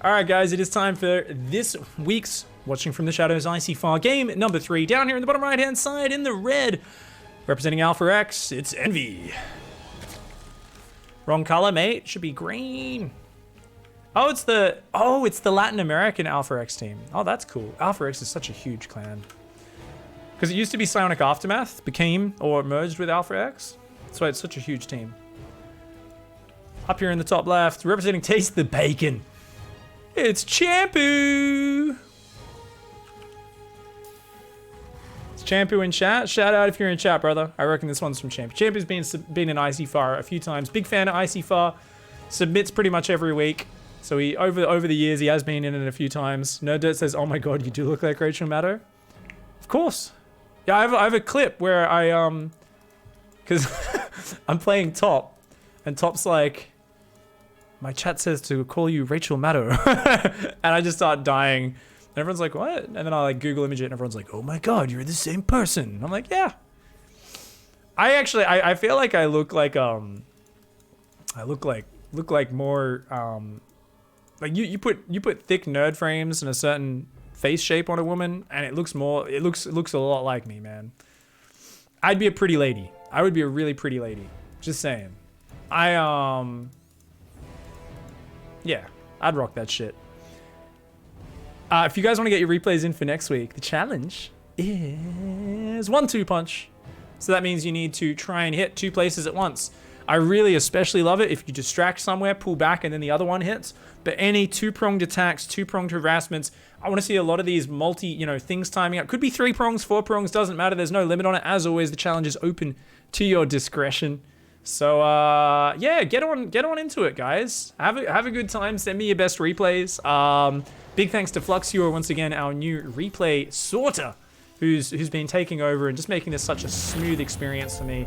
All right, guys, it is time for this week's Watching from the Shadows Icyfar game number 3. Down here in the bottom right-hand side in the red, representing Alpha X, it's Envy. Wrong color, mate. Should be green. Oh, it's the Latin American Alpha X team. Oh, that's cool. Alpha X is such a huge clan. Because it used to be Psionic Aftermath, became or merged with Alpha X. That's why it's such a huge team. Up here in the top left, representing Taste the Bacon. It's Champu. It's Champu in chat. Shout out if you're in chat, brother. I reckon this one's from Champu. Champu's been in Icyfar a few times. Big fan of Icyfar. Submits pretty much every week. So he over the years he has been in it a few times. Nerd Dirt says, "Oh my god, you do look like Rachel Maddow." Of course. Yeah, I have a clip where I because I'm playing top, and top's like, "My chat says to call you Rachel Maddow," and I just start dying. And everyone's like, "What?" And then I like Google image it, and everyone's like, "Oh my god, you're the same person." And I'm like, "Yeah." I feel like I look like I look like more like you put thick nerd frames and a certain face shape on a woman, and it looks a lot like me, man. I'd be a pretty lady. I would be a really pretty lady. Just saying. Yeah, I'd rock that shit. If you guys want to get your replays in for next week, the challenge is 1-2 punch. So that means you need to try and hit 2 places at once. I really especially love it if you distract somewhere, pull back, and then the other one hits. But any 2-pronged attacks, 2-pronged harassments, I want to see a lot of these things timing out. Could be 3 prongs, 4 prongs, doesn't matter. There's no limit on it. As always, the challenge is open to your discretion. So yeah, get on into it, guys. Have a good time. Send me your best replays. Big thanks to Fluxior once again, our new replay sorter, who's been taking over and just making this such a smooth experience for me.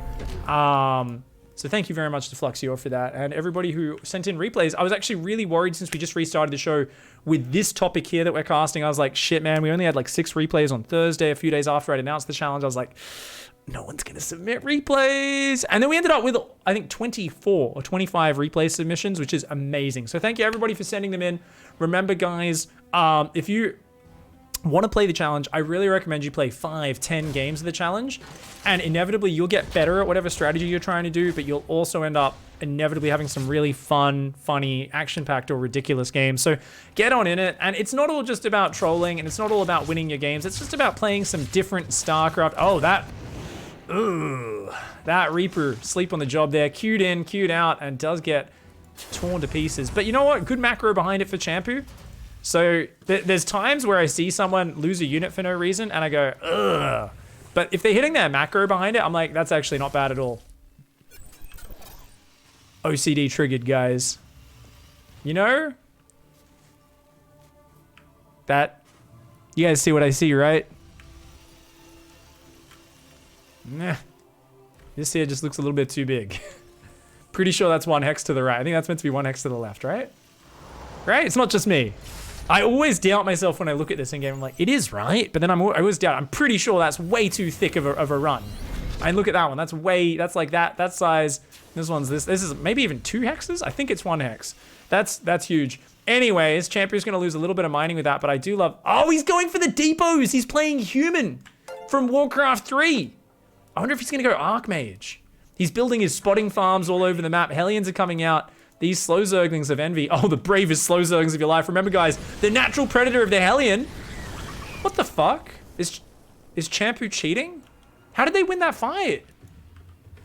So thank you very much to Fluxior for that, and everybody who sent in replays. I was actually really worried since we just restarted the show with this topic here that we're casting. I was like, shit, man, we only had like 6 replays on Thursday, a few days after I'd announced the challenge. I was like, no one's gonna submit replays. And then we ended up with, I think, 24 or 25 replay submissions, which is amazing. So thank you everybody for sending them in. Remember, guys, if you want to play the challenge, I really recommend you play 5-10 games of the challenge, and inevitably you'll get better at whatever strategy you're trying to do, but you'll also end up inevitably having some really fun, funny, action-packed or ridiculous games. So get on in it, and it's not all just about trolling, and it's not all about winning your games. It's just about playing some different StarCraft. Oh, that Reaper, sleep on the job there. Queued in, queued out, and does get torn to pieces. But you know what? Good macro behind it for Champu. So there's times where I see someone lose a unit for no reason, and I go, ugh. But if they're hitting their macro behind it, I'm like, that's actually not bad at all. OCD triggered, guys. You know? That, you guys see what I see, right? Nah. This here just looks a little bit too big. Pretty sure that's 1 hex to the right. I think that's meant to be 1 hex to the left, right? Right? It's not just me. I always doubt myself when I look at this in game. I'm like, it is right, but then I always doubt. I'm pretty sure that's way too thick of a run. And look at that one. That's like that size. This one's this is maybe even 2 hexes. I think it's 1 hex. That's huge. Anyways, Champion's gonna lose a little bit of mining with that, but I do love. Oh, he's going for the depots. He's playing human from Warcraft 3. I wonder if he's gonna go Archmage. He's building his spotting farms all over the map. Hellions are coming out. These slow zerglings of Envy. Oh, the bravest slow zerglings of your life. Remember, guys, the natural predator of the Hellion. What the fuck? Is Champu cheating? How did they win that fight?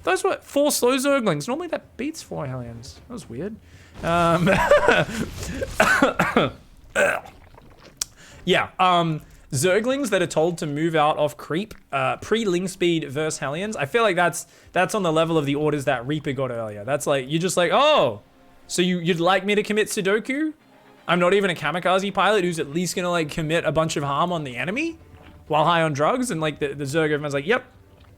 Those were 4 slow zerglings. Normally that beats 4 Hellions. That was weird. Yeah, Zerglings that are told to move out off creep, pre-ling speed versus Hellions. I feel like that's on the level of the orders that Reaper got earlier. That's like, you're just like, oh, so you'd like me to commit Sudoku? I'm not even a kamikaze pilot who's at least gonna like commit a bunch of harm on the enemy while high on drugs, and like the Zerg, everyone's like, yep,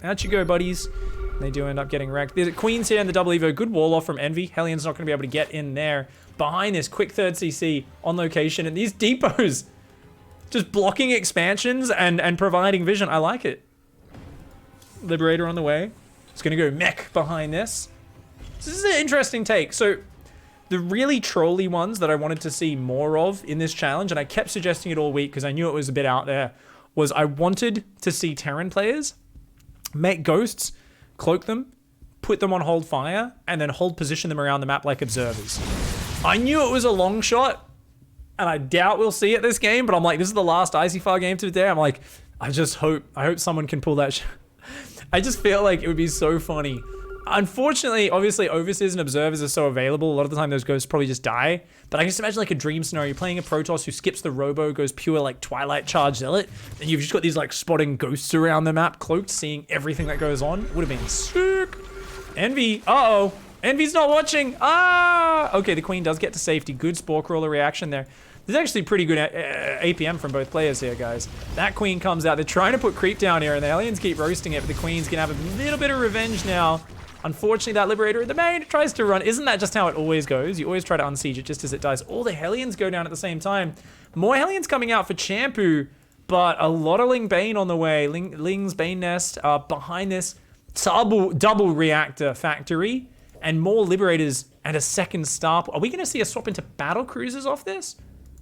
out you go, buddies. And they do end up getting wrecked. There's Queen's here in the double Evo. Good wall off from Envy. Hellion's not gonna be able to get in there. Behind this, quick 3rd CC on location, and these depots just blocking expansions and providing vision. I like it. Liberator on the way. It's gonna go mech behind this. This is an interesting take. So The really trolly ones that I wanted to see more of in this challenge, and I kept suggesting it all week because I knew it was a bit out there, was I wanted to see Terran players make ghosts, cloak them, put them on hold fire, and then hold position them around the map like observers. I knew it was a long shot, and I doubt we'll see it this game, but I'm like, this is the last Icyfar game today. I'm like, I hope someone can pull that I just feel like it would be so funny. Unfortunately, obviously, overseers and observers are so available. A lot of the time, those ghosts probably just die. But I can just imagine like a dream scenario. You're playing a Protoss who skips the Robo, goes pure like Twilight Charge Zealot, and you've just got these like spotting ghosts around the map, cloaked, seeing everything that goes on. Would have been sick. Envy. Uh-oh. Envy's not watching. Ah! Okay, the Queen does get to safety. Good Spore Crawler reaction there. There's actually pretty good APM from both players here, guys. That Queen comes out. They're trying to put creep down here, and the aliens keep roasting it, but the Queen's gonna have a little bit of revenge now. Unfortunately, that Liberator in the main tries to run. Isn't that just how it always goes? You always try to unsiege it just as it dies. All the Hellions go down at the same time. More Hellions coming out for Champu, but a lot of Ling Bane on the way. Ling's Bane Nest behind this double reactor factory, and more Liberators and a second star. Are we going to see a swap into battle cruisers off this?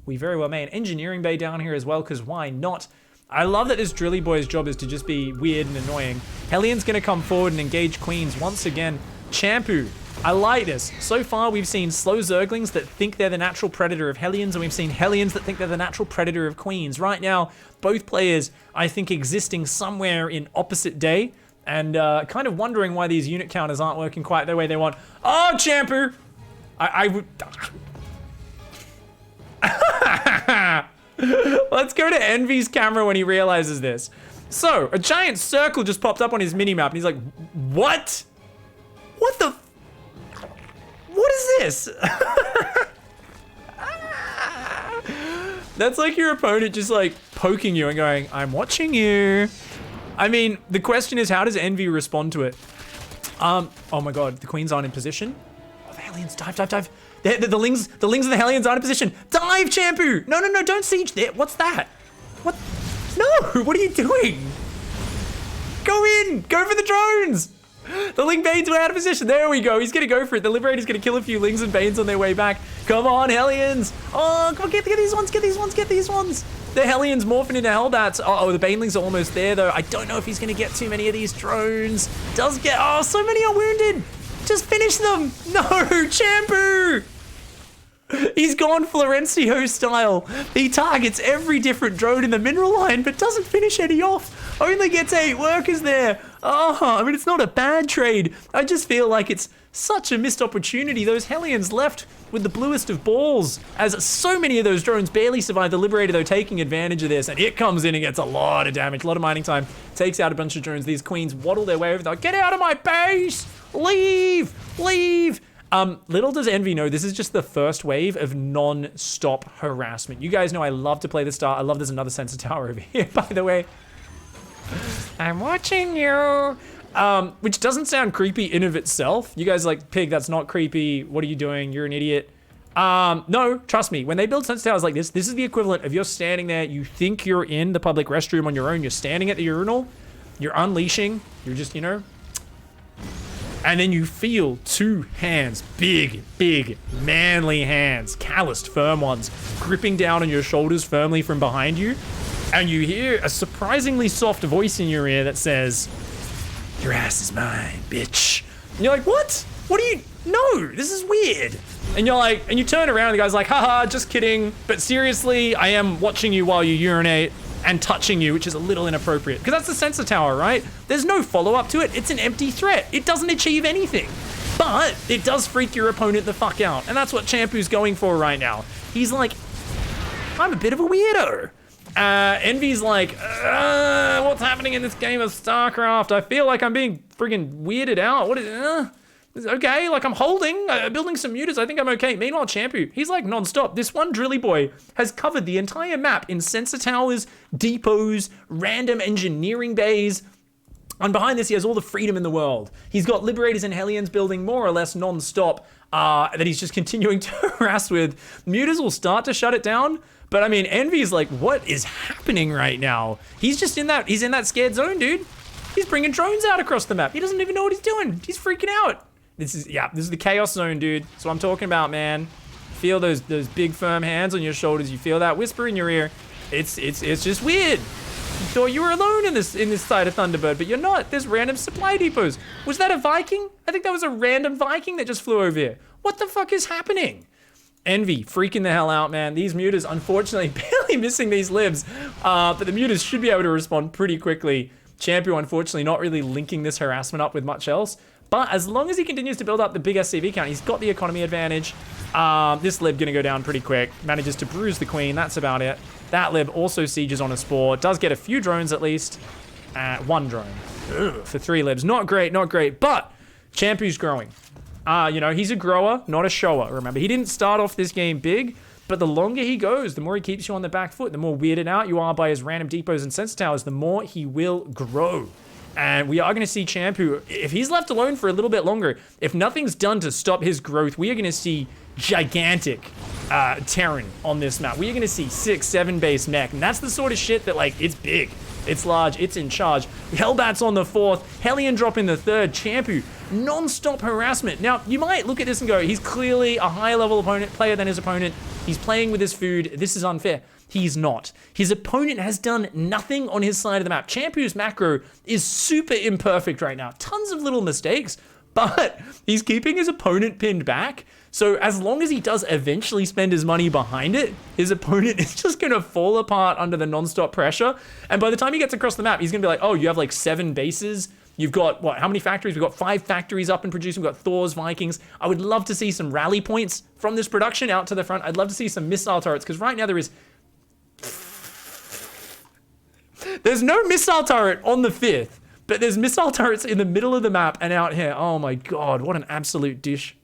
We very well may. An engineering bay down here as well, because why not? I love that this Drilly Boy's job is to just be weird and annoying. Hellion's going to come forward and engage Queens once again. Champu, I like this. So far, we've seen slow Zerglings that think they're the natural predator of Hellions, and we've seen Hellions that think they're the natural predator of Queens. Right now, both players, I think, existing somewhere in opposite day, and kind of wondering why these unit counters aren't working quite the way they want. Oh, Champu! I would... Let's go to Envy's camera when he realizes this. So, a giant circle just popped up on his minimap, and he's like, what? What the... What is this? That's like your opponent just like poking you and going, I'm watching you. I mean, the question is, how does Envy respond to it? Oh my god, the Queens aren't in position. Oh, the aliens, dive. The Lings and the Hellions aren't in position. Dive, Champu! No, don't siege there. What's that? What? No, what are you doing? Go in, go for the drones. The Ling Banes were out of position. There we go. He's gonna go for it. The Liberator's gonna kill a few Lings and Banes on their way back. Come on, Hellions. Oh, come on, get these ones, get these ones. The Hellions morphing into Hellbats. Oh, the Banelings are almost there though. I don't know if he's gonna get too many of these drones. Does get, oh, so many are wounded. Just finish them. No, Champu. He's gone Florencio style. He targets every different drone in the mineral line, but doesn't finish any off. Only gets 8 workers there. Oh, I mean, it's not a bad trade. I just feel like it's such a missed opportunity. Those Hellions left with the bluest of balls, as so many of those drones barely survive. The Liberator, though, taking advantage of this, and it comes in and gets a lot of damage, a lot of mining time, takes out a bunch of drones. These Queens waddle their way over there. Get out of my base! Leave! Little does Envy know, this is just the first wave of non-stop harassment. You guys know I love to play the star. I love there's another sensor tower over here, by the way. I'm watching you. Which doesn't sound creepy in of itself. You guys are like, Pig, that's not creepy. What are you doing? You're an idiot. No, trust me. When they build sensor towers like this is the equivalent of you're standing there, you think you're in the public restroom on your own, you're standing at the urinal, you're unleashing, you're just, you know, and then you feel 2 hands, big, manly hands, calloused, firm ones, gripping down on your shoulders firmly from behind you. And you hear a surprisingly soft voice in your ear that says, your ass is mine, bitch. And you're like, what? What are you? No, this is weird. And you're like, and you turn around and the guy's like, haha, just kidding. But seriously, I am watching you while you urinate and touching you, which is a little inappropriate. Because that's the sensor tower, right? There's no follow-up to it. It's an empty threat. It doesn't achieve anything. But it does freak your opponent the fuck out. And that's what Champu's going for right now. He's like, I'm a bit of a weirdo. Envy's like, what's happening in this game of StarCraft? I feel like I'm being friggin' weirded out. What is, okay, like I'm holding, building some mutas. I think I'm okay. Meanwhile, Champu, he's like non-stop. This one Drilly Boy has covered the entire map in sensor towers, depots, random engineering bays. And behind this, he has all the freedom in the world. He's got Liberators and Hellions building more or less non-stop that he's just continuing to harass with. Mutas will start to shut it down. But I mean, Envy's like, what is happening right now? He's just in that scared zone, dude. He's bringing drones out across the map. He doesn't even know what he's doing. He's freaking out. This is the chaos zone, dude. That's what I'm talking about, man. Feel those big firm hands on your shoulders. You feel that whisper in your ear. It's just weird. You thought you were alone in this side of Thunderbird, but you're not. There's random supply depots. Was that a Viking? I think that was a random Viking that just flew over here. What the fuck is happening? Envy, freaking the hell out, man. These mutas, unfortunately, barely missing these libs, but the mutas should be able to respond pretty quickly. Champion, unfortunately, not really linking this harassment up with much else. But as long as he continues to build up the big SCV count, he's got the economy advantage. This lib gonna go down pretty quick. Manages to bruise the queen, that's about it. That lib also sieges on a spore. Does get a few drones at least. One drone. Ugh, for 3 libs. Not great, not great. But Champion's growing. You know, he's a grower, not a shower, remember. He didn't start off this game big, but the longer he goes, the more he keeps you on the back foot, the more weirded out you are by his random depots and sensor towers, the more he will grow. And we are going to see Champu, if he's left alone for a little bit longer, if nothing's done to stop his growth, we are going to see gigantic Terran on this map. We are going to see 6, 7 base mech, and that's the sort of shit that, like, it's big, it's large, it's in charge. Hellbat's on the 4th, Hellion drop in the 3rd, Champu, non-stop harassment. Now, you might look at this and go, he's clearly a higher level player than his opponent. He's playing with his food. This is unfair. He's not. His opponent has done nothing on his side of the map. Champu's macro is super imperfect right now. Tons of little mistakes, but he's keeping his opponent pinned back. So as long as he does eventually spend his money behind it, his opponent is just going to fall apart under the non-stop pressure. And by the time he gets across the map, he's going to be like, oh, you have like 7 bases. You've got, what, how many factories? We've got 5 factories up and producing. We've got Thors, Vikings. I would love to see some rally points from this production out to the front. I'd love to see some missile turrets, because right now there's no missile turret on the 5th, but there's missile turrets in the middle of the map and out here. Oh my God, what an absolute dish.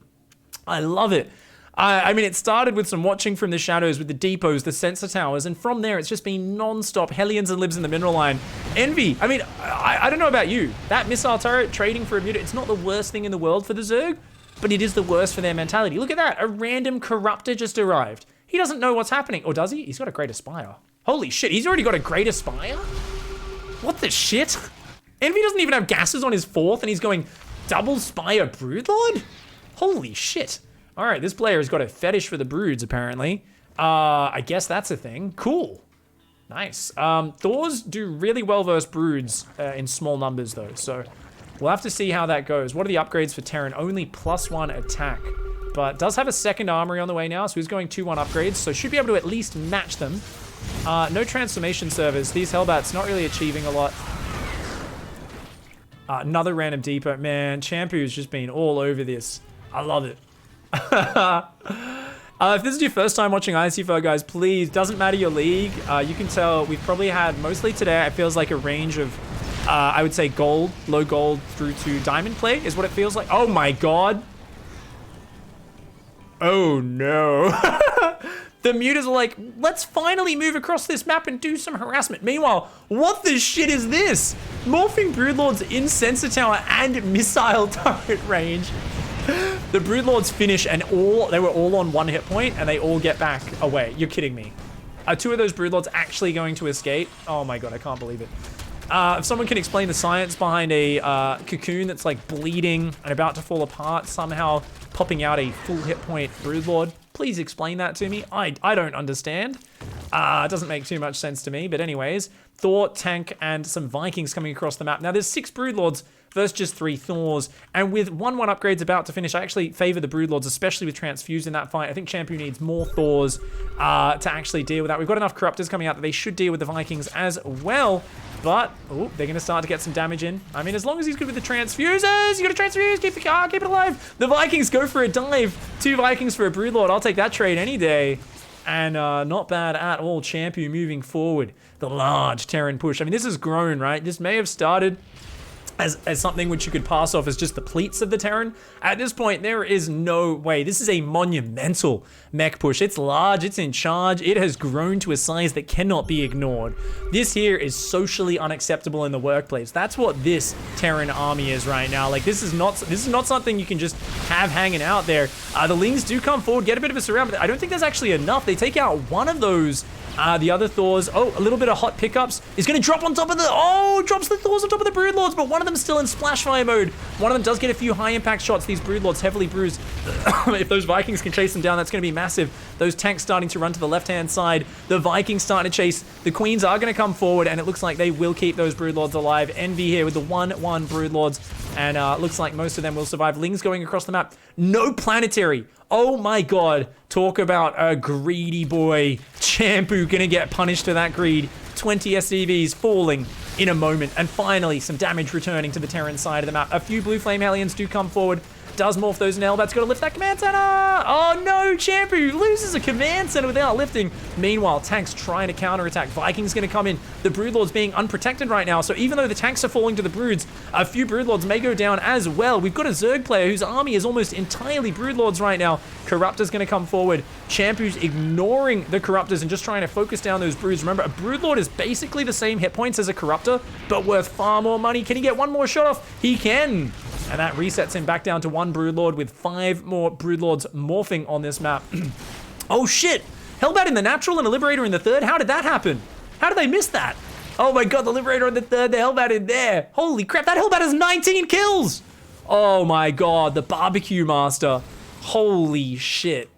I love it. I mean, it started with some watching from the shadows with the depots, the sensor towers, and from there, it's just been non-stop Hellions and libs in the mineral line. Envy, I mean, I don't know about you. That missile turret trading for a mutant, it's not the worst thing in the world for the Zerg, but it is the worst for their mentality. Look at that, a random corruptor just arrived. He doesn't know what's happening, or does he? He's got a Great Aspire. Holy shit, he's already got a Great Aspire? What the shit? Envy doesn't even have gases on his 4th, and he's going double Spire Broodlord? Holy shit. All right, this player has got a fetish for the broods, apparently. I guess that's a thing. Cool. Nice. Thors do really well versus broods in small numbers, though. So we'll have to see how that goes. What are the upgrades for Terran? Only +1 attack. But does have a 2nd armory on the way now, so he's going 2-1 upgrades. So should be able to at least match them. No transformation servers. These Hellbats not really achieving a lot. Another random depot. Man, Champu's just been all over this. I love it. If this is your first time watching Icyfar, guys, please, doesn't matter your league. You can tell we've probably had, mostly today, it feels like a range of, I would say gold, low gold through to diamond plate is what it feels like. Oh my God. Oh no. The mutas are like, let's finally move across this map and do some harassment. Meanwhile, what the shit is this? Morphing Broodlords in sensor tower and missile turret range. The Broodlords finish and they were all on 1 hit point and they all get back away. You're kidding me. Are 2 of those Broodlords actually going to escape? Oh my God, I can't believe it. If someone can explain the science behind a cocoon that's like bleeding and about to fall apart, somehow popping out a full hit point Broodlord, please explain that to me. I don't understand. It doesn't make too much sense to me, but anyways, Thor, tank, and some Vikings coming across the map. Now there's 6 Broodlords versus just 3 Thors, and with 1-1 upgrades about to finish, I actually favor the Broodlords, especially with Transfuse in that fight. I think Champion needs more Thors to actually deal with that. We've got enough Corruptors coming out that they should deal with the Vikings as well, but oh, they're going to start to get some damage in. I mean, as long as he's good with the Transfuses, you got to Transfuse, keep the car, keep it alive. The Vikings go for a dive. 2 Vikings for a Broodlord. I'll take that trade any day. And not bad at all. Champion moving forward. The large Terran push. I mean, this has grown, right? This may have started as something which you could pass off as just the pleats of the Terran. At this point, there is no way. This is a monumental mech push. It's large, it's in charge, it has grown to a size that cannot be ignored. This here is socially unacceptable in the workplace. That's what this Terran army is right now. Like, this is not something you can just have hanging out there. The Lings do come forward, get a bit of a surround, but I don't think there's actually enough. They take out one of those. The other Thors, oh, a little bit of hot pickups. Is going to drop on top of the, oh, drops the Thors on top of the Broodlords, but one of them's still in splash fire mode. One of them does get a few high impact shots. These Broodlords heavily bruised. If those Vikings can chase them down, that's going to be massive. Those tanks starting to run to the left-hand side. The Vikings starting to chase. The Queens are going to come forward, and it looks like they will keep those Broodlords alive. Envy here with the 1-1 Broodlords, and looks like most of them will survive. Lings going across the map. No planetary. Oh my god, talk about a greedy boy. Champu gonna get punished for that greed. 20 SCVs falling in a moment. And finally, some damage returning to the Terran side of the map. A few Blue Flame Hellions do come forward. Does morph those in Hellbats. Got to lift that command center. Oh no, Champu loses a command center without lifting. Meanwhile, tanks trying to counterattack. Vikings going to come in. The Broodlords being unprotected right now. So even though the tanks are falling to the Broods, a few Broodlords may go down as well. We've got a Zerg player whose army is almost entirely Broodlords right now. Corruptor's going to come forward. Champu's ignoring the Corruptors and just trying to focus down those Broods. Remember, a Broodlord is basically the same hit points as a Corruptor, but worth far more money. Can he get one more shot off? He can. And that resets him back down to 1 Broodlord with 5 more Broodlords morphing on this map. Oh shit! Hellbat in the natural and a Liberator in the third? How did that happen? How did they miss that? Oh my god, the Liberator in the third, the Hellbat in there. Holy crap, that Hellbat has 19 kills! Oh my god, the Barbecue Master. Holy shit.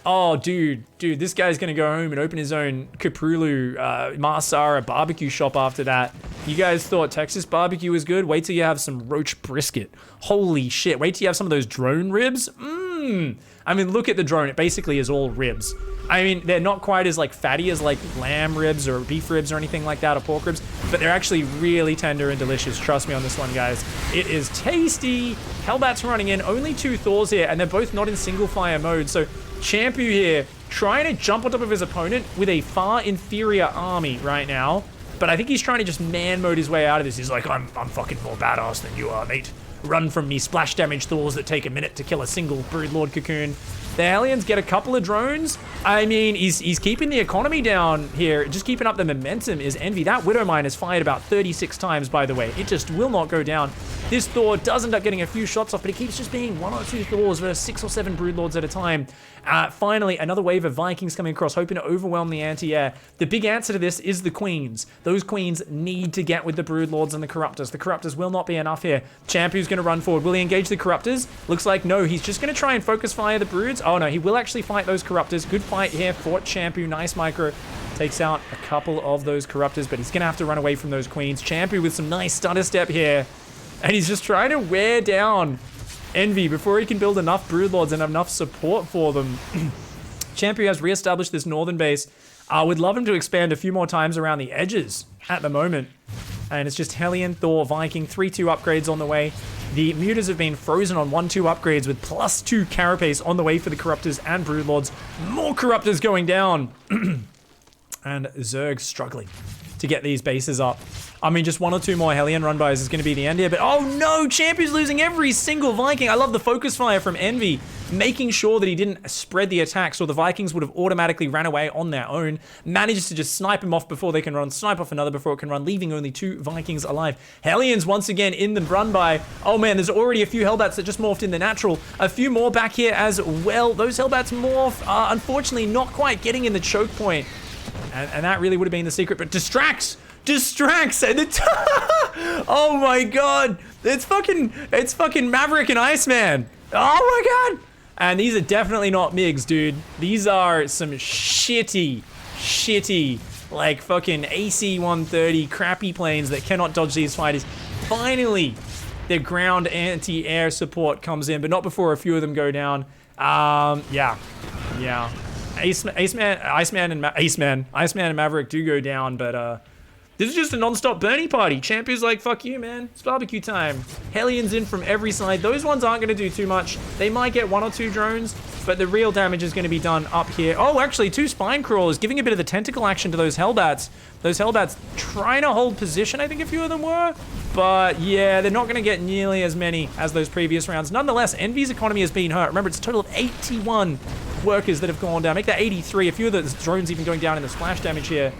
Oh, dude, this guy's gonna go home and open his own Kaprulu Marsara barbecue shop after that. You guys thought Texas barbecue was good? Wait till you have some roach brisket. Holy shit, wait till you have some of those drone ribs. I mean, look at the drone, it basically is all ribs. I mean, they're not quite as like fatty as like lamb ribs or beef ribs or anything like that, or pork ribs, but they're actually really tender and delicious. Trust me on this one, guys. It is tasty. Hellbat's running in, only 2 Thors here, and they're both not in single fire mode, so Champu here trying to jump on top of his opponent with a far inferior army right now, but I think he's trying to just man mode his way out of this. He's like, I'm fucking more badass than you are, mate. Run from me, splash damage Thors that take a minute to kill a single Broodlord cocoon. The Hellions get a couple of drones. I mean, he's keeping the economy down here. Just keeping up the momentum is Envy. That Widow Mine is fired about 36 times, by the way. It just will not go down. This Thor does end up getting a few shots off, but it keeps just being 1 or 2 Thors versus 6 or 7 Broodlords at a time. Finally, another wave of Vikings coming across, hoping to overwhelm the anti-air. The big answer to this is the Queens. Those Queens need to get with the Broodlords and the Corruptors. The Corruptors will not be enough here. Champu's going to run forward. Will he engage the Corruptors? Looks like no. He's just going to try and focus fire the Broods. Oh no, he will actually fight those Corruptors. Good fight here for Champu. Nice micro. Takes out a couple of those Corruptors, but he's going to have to run away from those Queens. Champu with some nice stutter step here. And he's just trying to wear down Envy before he can build enough Broodlords and enough support for them. Champu has reestablished this northern base. I would love him to expand a few more times around the edges at the moment. And it's just Hellion, Thor, Viking, 3-2 upgrades on the way. The Mutas have been frozen on 1-2 upgrades with +2 carapace on the way for the Corruptors and Broodlords. More Corruptors going down. And Zerg struggling to get these bases up. I mean, just 1 or 2 more Hellion run-bys is going to be the end here, but oh no, Champu's losing every single Viking. I love the focus fire from Envy, making sure that he didn't spread the attack, so the Vikings would have automatically ran away on their own. Manages to just snipe him off before they can run, snipe off another before it can run, leaving only 2 Vikings alive. Hellions once again in the run-by. Oh man, there's already a few Hellbats that just morphed in the natural. A few more back here as well. Those Hellbats morph are unfortunately not quite getting in the choke point. And that really would have been the secret, but distracts, and oh my god, it's fucking Maverick and Iceman. Oh my god. And these are definitely not MiGs, dude. These are some shitty, like fucking AC-130 crappy planes that cannot dodge these fighters. Finally, their ground anti-air support comes in, but not before a few of them go down. Yeah. Iceman and Maverick do go down, but this is just a non-stop Bernie party. Champu's like, fuck you, man. It's barbecue time. Hellions in from every side. Those ones aren't going to do too much. They might get 1 or 2 drones, but the real damage is going to be done up here. Oh, actually, 2 spine crawlers, giving a bit of the tentacle action to those Hellbats. Those Hellbats trying to hold position, I think a few of them were. But yeah, they're not going to get nearly as many as those previous rounds. Nonetheless, Envy's economy has been hurt. Remember, it's a total of 81 workers that have gone down. Make that 83. A few of the drones even going down in the splash damage here.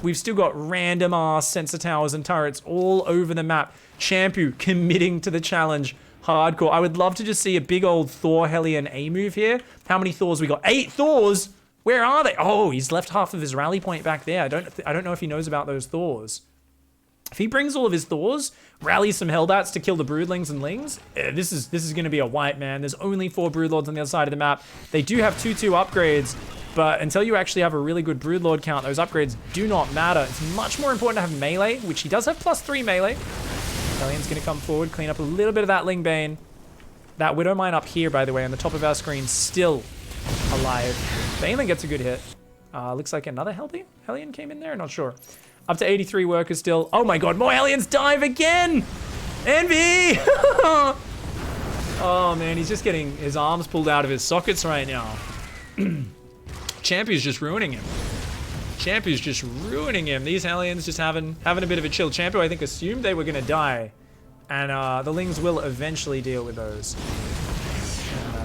We've still got random ass sensor towers and turrets all over the map. Champu committing to the challenge. Hardcore. I would love to just see a big old Thor Hellion A move here. How many Thors we got? 8 Thors? Where are they? Oh, he's left half of his rally point back there. I don't know if he knows about those Thors. If he brings all of his Thors, rallies some Hellbats to kill the Broodlings and Lings, this is going to be a wipe, man. There's only 4 Broodlords on the other side of the map. They do have 2/2 upgrades, but until you actually have a really good Broodlord count, those upgrades do not matter. It's much more important to have melee, which he does have +3 melee. Hellion's going to come forward, clean up a little bit of that Lingbane. That Widowmine up here, by the way, on the top of our screen, still alive. Balin gets a good hit. Looks like another Hellion came in there, not sure. Up to 83 workers still. Oh my god, more Hellions dive again! Envy! Oh man, he's just getting his arms pulled out of his sockets right now. Champy's just ruining him. Champy's just ruining him. These Hellions just having a bit of a chill. Champy, I think, assumed they were gonna die. And the Lings will eventually deal with those.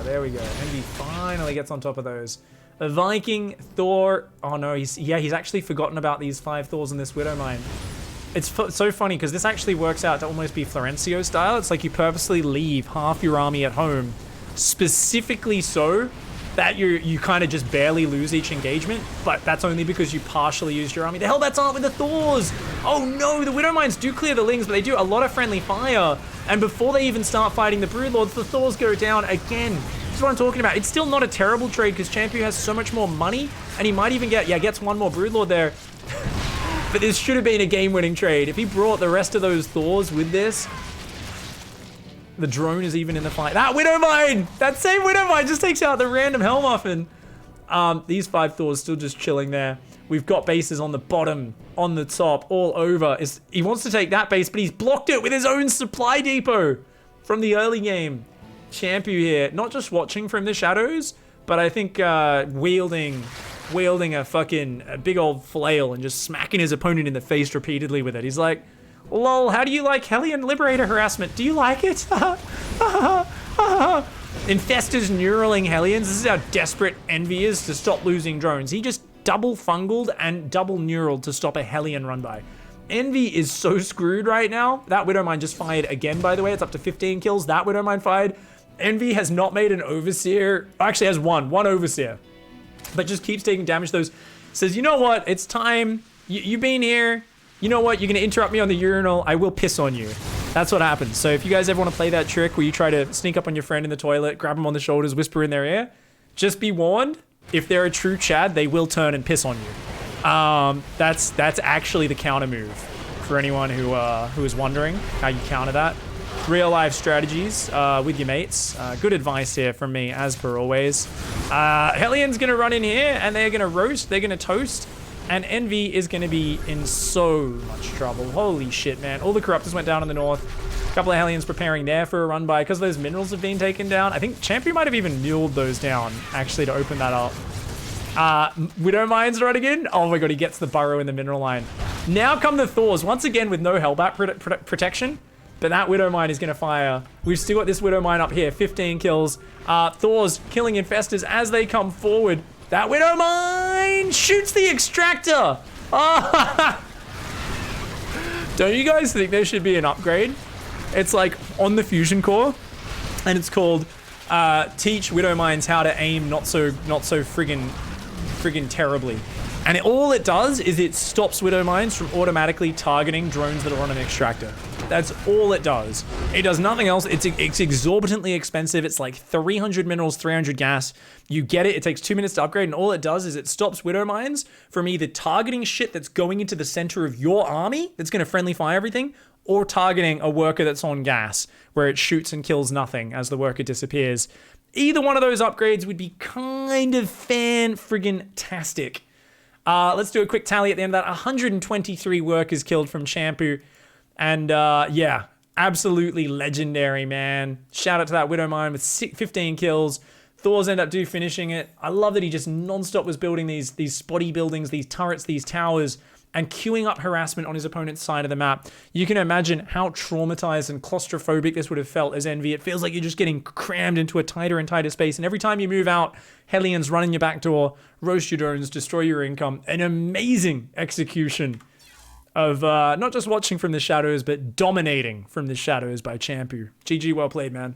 There we go. Envy finally gets on top of those. A Viking, Thor. Oh no, he's actually forgotten about these 5 Thors in this Widowmine. It's so funny because this actually works out to almost be Florencio style. It's like you purposely leave half your army at home, specifically so that you kind of just barely lose each engagement, but that's only because you partially used your army. The Hellbats aren't with the Thors! Oh no, the Widowmines do clear the Lings, but they do a lot of friendly fire. And before they even start fighting the Broodlords, the Thors go down again. That's what I'm talking about. It's still not a terrible trade because Champion has so much more money, and he might even gets one more Broodlord there. But this should have been a game-winning trade. If he brought the rest of those Thors with this, the drone is even in the fight. That Widowmine! That same Widowmine just takes out the random Hellmuffin. These 5 Thors still just chilling there. We've got bases on the bottom, on the top, all over. He wants to take that base, but he's blocked it with his own supply depot from the early game. Champu here, not just watching from the shadows, but I think wielding a big old flail and just smacking his opponent in the face repeatedly with it. He's like, lol, how do you like Hellion Liberator harassment? Do you like it? Infestors neuraling Hellions. This is how desperate Envy is to stop losing drones. He just double fungled and double neuraled to stop a Hellion run by. Envy is so screwed right now. That Widowmine just fired again, by the way. It's up to 15 kills. That Widowmine fired. Envy has not made an Overseer. Actually has one Overseer. But just keeps taking damage. Those says, you know what? It's time. You've been here. You know what? You're going to interrupt me on the urinal. I will piss on you. That's what happens. So if you guys ever want to play that trick where you try to sneak up on your friend in the toilet, grab them on the shoulders, whisper in their ear, just be warned. If they're a true Chad, they will turn and piss on you. That's actually the counter move for anyone who is wondering how you counter that. Real life strategies with your mates. Good advice here from me, as per always. Hellion's gonna run in here and they're gonna roast, they're gonna toast, and Envy is gonna be in so much trouble. Holy shit, man. All the Corruptors went down in the north. A couple of Hellions preparing there for a run by because those minerals have been taken down. I think Champion might have even muled those down, actually, to open that up. Widowmine's running in. Oh my god, he gets the burrow in the mineral line. Now come the Thors, once again with no Hellbat protection. But that Widowmine is going to fire. We've still got this Widowmine up here. 15 kills. Thors killing Infestors as they come forward. That Widowmine shoots the Extractor. Don't you guys think there should be an upgrade? It's like on the Fusion Core. And it's called Teach Widowmines how to aim not so friggin' terribly. And all it does is it stops Widowmines from automatically targeting drones that are on an Extractor. That's all it does. It does nothing else. It's exorbitantly expensive. It's like 300 minerals, 300 gas. You get it. It takes 2 minutes to upgrade, and all it does is it stops Widowmines from either targeting shit that's going into the center of your army that's going to friendly fire everything, or targeting a worker that's on gas, where it shoots and kills nothing as the worker disappears. Either one of those upgrades would be kind of fan-friggin-tastic. Let's do a quick tally at the end of that. 123 workers killed from Champu. And yeah, absolutely legendary, man. Shout out to that Widowmine with 15 kills. Thors end up finishing it. I love that he just non-stop was building these spotty buildings, these turrets, these towers and queuing up harassment on his opponent's side of the map. You can imagine how traumatized and claustrophobic this would have felt as Envy. It feels like you're just getting crammed into a tighter and tighter space, and every time you move out, Hellions run in your back door, roast your drones, destroy your income. An amazing execution of not just watching from the shadows, but dominating from the shadows by Champu. GG, well played, man.